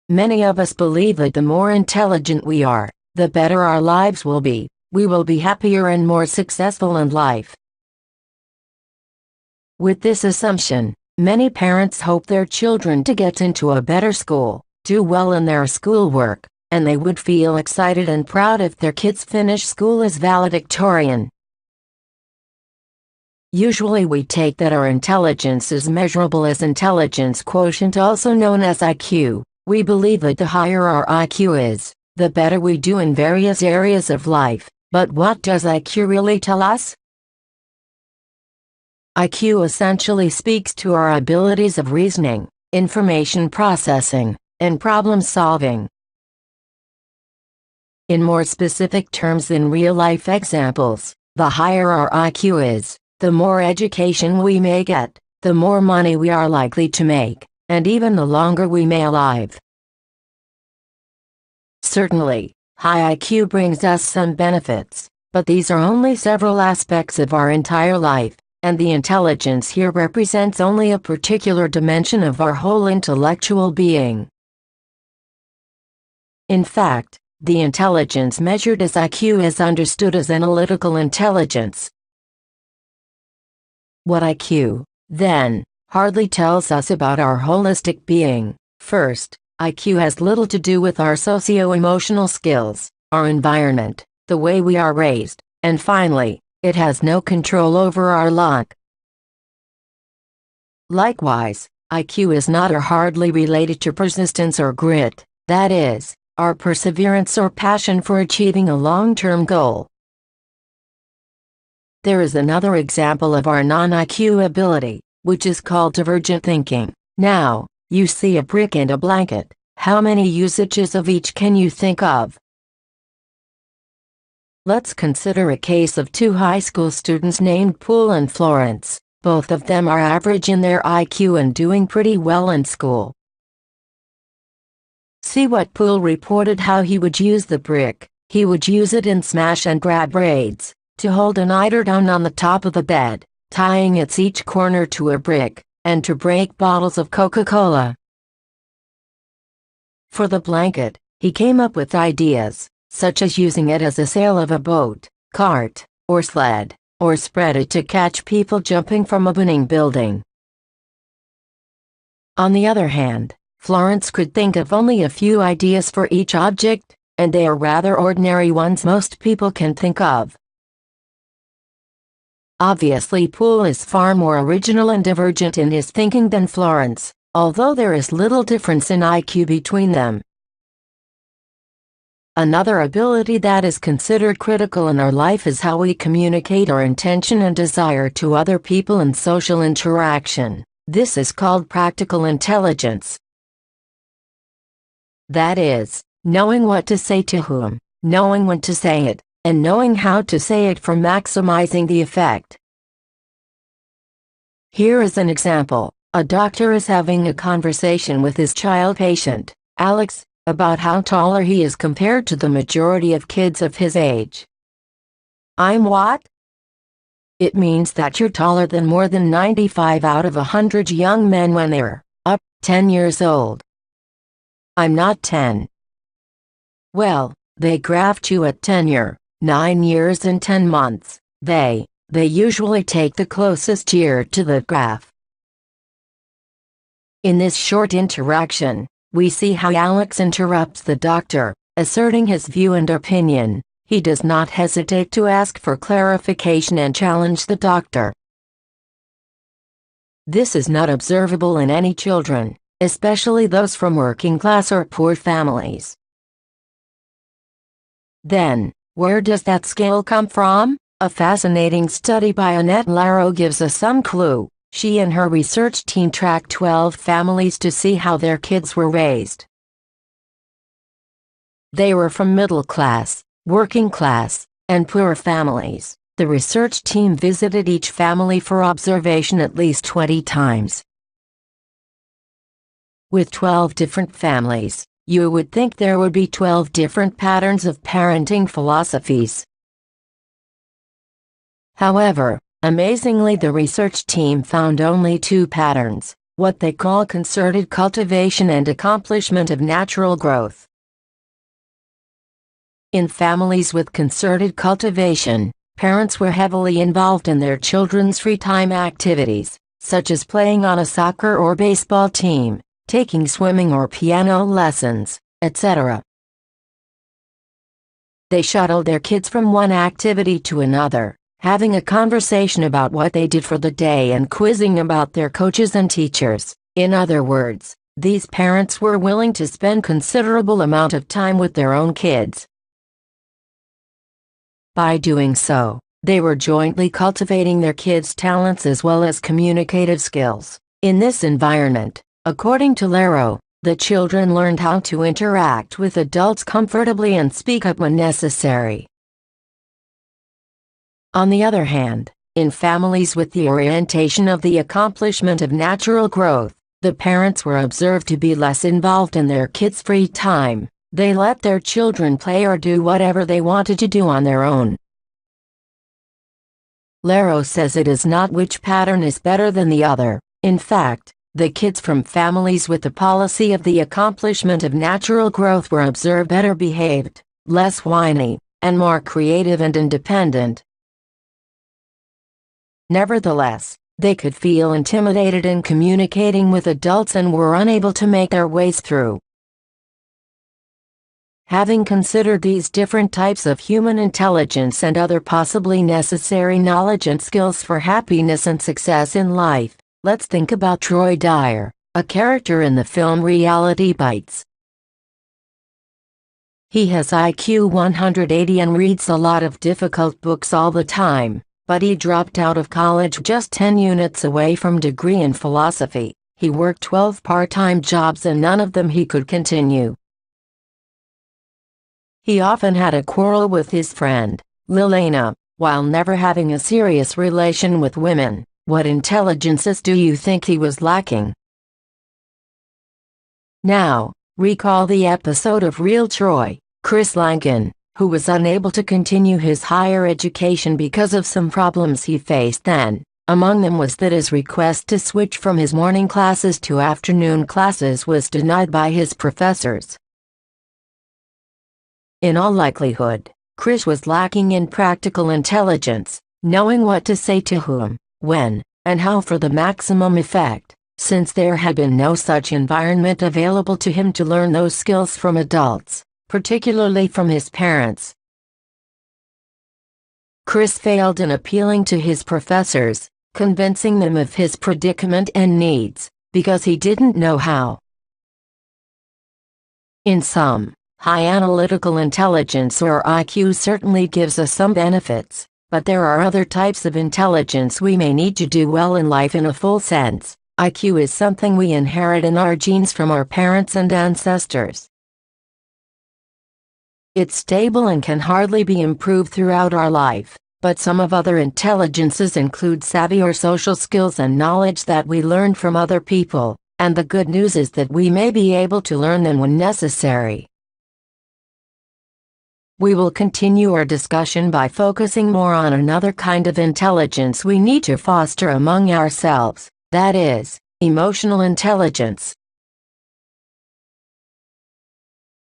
Many of us believe that the more intelligent we are, the better our lives will be. We will be happier and more successful in life. With this assumption, many parents hope their children to get into a better school, do well in their schoolwork, and they would feel excited and proud if their kids finish school as valedictorian. Usually we take that our intelligence is measurable as intelligence quotient, also known as IQ. We believe that the higher our IQ is, the better we do in various areas of life. But what does IQ really tell us? IQ essentially speaks to our abilities of reasoning, information processing, and problem solving. In more specific terms, in real-life examples, the higher our IQ is, the more education we may get, the more money we are likely to make, and even the longer we may live. Certainly, high IQ brings us some benefits, but these are only several aspects of our entire life, and the intelligence here represents only a particular dimension of our whole intellectual being. In fact, the intelligence measured as IQ is understood as analytical intelligence. What IQ, then, hardly tells us about our holistic being. First, IQ has little to do with our socio-emotional skills, our environment, the way we are raised, and finally, it has no control over our luck. Likewise, IQ is not or hardly related to persistence or grit, that is, our perseverance or passion for achieving a long-term goal. There is another example of our non-IQ ability, which is called divergent thinking. Now, you see a brick and a blanket. How many usages of each can you think of? Let's consider a case of two high school students named Poole and Florence. Both of them are average in their IQ and doing pretty well in school. See what Poole reported how he would use the brick. He would use it in smash and grab raids, to hold an eiderdown on the top of the bed, tying its each corner to a brick, and to break bottles of Coca-Cola. For the blanket, he came up with ideas, such as using it as a sail of a boat, cart, or sled, or spread it to catch people jumping from a burning building. On the other hand, Florence could think of only a few ideas for each object, and they are rather ordinary ones most people can think of. Obviously, Poole is far more original and divergent in his thinking than Florence, although there is little difference in IQ between them. Another ability that is considered critical in our life is how we communicate our intention and desire to other people in social interaction. This is called practical intelligence. That is, knowing what to say to whom, knowing when to say it, and knowing how to say it for maximizing the effect. Here is an example. A doctor is having a conversation with his child patient, Alex, about how taller he is compared to the majority of kids of his age. I'm what? It means that you're taller than more than 95 out of 100 young men when they're 10 years old. I'm not 10. Well, they graphed you at tenure, 9 years and 10 months. They usually take the closest year to the graph. In this short interaction, we see how Alex interrupts the doctor, asserting his view and opinion. He does not hesitate to ask for clarification and challenge the doctor. This is not observable in any children, especially those from working class or poor families. Then, where does that skill come from? A fascinating study by Annette Laro gives us some clue. She and her research team tracked 12 families to see how their kids were raised. They were from middle class, working class, and poor families. The research team visited each family for observation at least 20 times. With 12 different families, you would think there would be 12 different patterns of parenting philosophies. However, amazingly, the research team found only 2 patterns. what they call concerted cultivation and accomplishment of natural growth. In families with concerted cultivation, parents were heavily involved in their children's free time activities, such as playing on a soccer or baseball team, taking swimming or piano lessons, etc. They shuttled their kids from one activity to another, having a conversation about what they did for the day and quizzing about their coaches and teachers. In other words, these parents were willing to spend considerable amount of time with their own kids. By doing so, they were jointly cultivating their kids' talents as well as communicative skills. In this environment, according to Lero, the children learned how to interact with adults comfortably and speak up when necessary. On the other hand, in families with the orientation of the accomplishment of natural growth, the parents were observed to be less involved in their kids' free time. They let their children play or do whatever they wanted to do on their own. Lero says it is not which pattern is better than the other. In fact, the kids from families with the policy of the accomplishment of natural growth were observed better behaved, less whiny, and more creative and independent. Nevertheless, they could feel intimidated in communicating with adults and were unable to make their ways through. Having considered these different types of human intelligence and other possibly necessary knowledge and skills for happiness and success in life, let's think about Troy Dyer, a character in the film Reality Bites. He has IQ 180 and reads a lot of difficult books all the time, but he dropped out of college just 10 units away from degree in philosophy. He worked 12 part-time jobs and none of them he could continue. He often had a quarrel with his friend, Lilena, while never having a serious relation with women. What intelligences do you think he was lacking? Now, recall the episode of Real Troy, Chris Lankin, who was unable to continue his higher education because of some problems he faced then. Among them was that his request to switch from his morning classes to afternoon classes was denied by his professors. In all likelihood, Chris was lacking in practical intelligence, knowing what to say to whom, when, and how for the maximum effect, since there had been no such environment available to him to learn those skills from adults, particularly from his parents. Chris failed in appealing to his professors, convincing them of his predicament and needs, because he didn't know how. In sum, high analytical intelligence or IQ certainly gives us some benefits, but there are other types of intelligence we may need to do well in life in a full sense. IQ is something we inherit in our genes from our parents and ancestors. It's stable and can hardly be improved throughout our life, but some of other intelligences include savvy or social skills and knowledge that we learn from other people, and the good news is that we may be able to learn them when necessary. We will continue our discussion by focusing more on another kind of intelligence we need to foster among ourselves, that is, emotional intelligence.